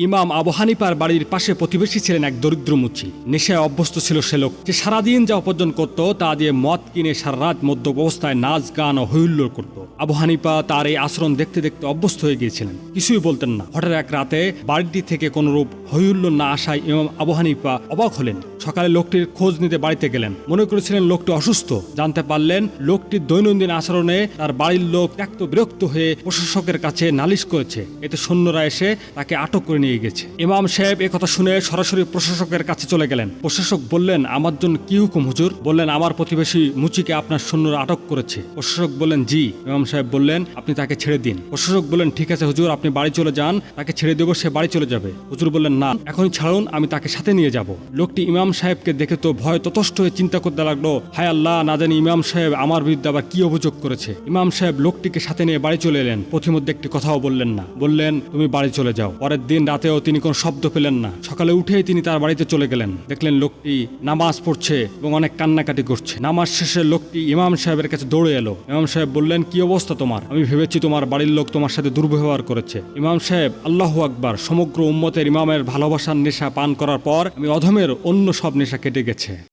ইমাম আবু হানিফার বাড়ির পাশে প্রতিবেশী ছিলেন এক দরিদ্র মুচি। নেশায় অভ্যস্ত ছিল সে লোক, যে সারাদিন যা উপার্জন করত তা দিয়ে মদ কিনে সারা রাত মদ্যপ অবস্থায় নাচ গান ও হৈহুল্লোড় করত। আবু হানিফা তার এই আচরণ দেখতে দেখতে অভ্যস্ত হয়ে গিয়েছিলেন, কিছুই বলতেন না। হঠাৎ এক রাতে বাড়িটি থেকে কোনরূপ হৈহুল্লোড় না আসায় ইমাম আবু হানিফা অবাক হলেন। সকালে লোকটির খোঁজ নিতে বাড়িতে গেলেন, মনে করেছিলেন লোকটি অসুস্থ। জানতে পারলেন লোকটির দৈনন্দিন আচরণে তার বাড়ির লোক ত্যক্ত বিরক্ত হয়ে প্রশাসকের কাছে নালিশ করেছে। এতে সৈন্যরা এসে তাকে আটক করে নিয়ে গেছে। ইমাম সাহেব একথা শুনে সরাসরি প্রশাসকের কাছে চলে গেলেন। প্রশাসক বললেন, আমার জন্য কি হুকুম হুজুর? বললেন, আমার প্রতিবেশী মুচিকে আপনার সৈন্যরা আটক করেছে। প্রশাসক বললেন, জি। ইমাম সাহেব বললেন, আপনি তাকে ছেড়ে দিন। প্রশাসক বললেন, ঠিক আছে হুজুর, আপনি বাড়ি চলে যান, তাকে ছেড়ে দেবো, সে বাড়ি চলে যাবে। হুজুর বললেন, না, এখনই ছাড়ুন, আমি তাকে সাথে নিয়ে যাব। লোকটি ইমাম সাহেবকে দেখে তো ভয় ততষ্ট হয়ে চিন্তা করতে লাগলো, হায় আল্লাহ, না জানি ইমাম সাহেব আমার বিরুদ্ধে আবার কি অভিযোগ করেছে। ইমাম সাহেব লোকটিকে সাথে নিয়ে বাড়ি চলে এলেন। পথিমধ্যে একটি কথাও বললেন না, বললেন, তুমি বাড়ি চলে যাও। পরের দিন রাতেও তিনি কোনো শব্দ পেলেন না। সকালে উঠেই তিনি তার বাড়িতে চলে গেলেন। দেখলেন লোকটি নামাজ পড়ছে এবং অনেক কান্নাকাটি করছে। নামাজ শেষে লোকটি ইমাম সাহেবের কাছে দৌড়ে এলো। ইমাম সাহেব বললেন, কি অবস্থা তোমার? আমি ভেবেছি তোমার বাড়ির লোক তোমার সাথে দুর্ব্যবহার করেছে। ইমাম সাহেব, আল্লাহু আকবার, সমগ্র উম্মতের ইমামের ভালোবাসার নেশা পান করার পর আমি অধমের অন্য সব নেশা কেটে গেছে।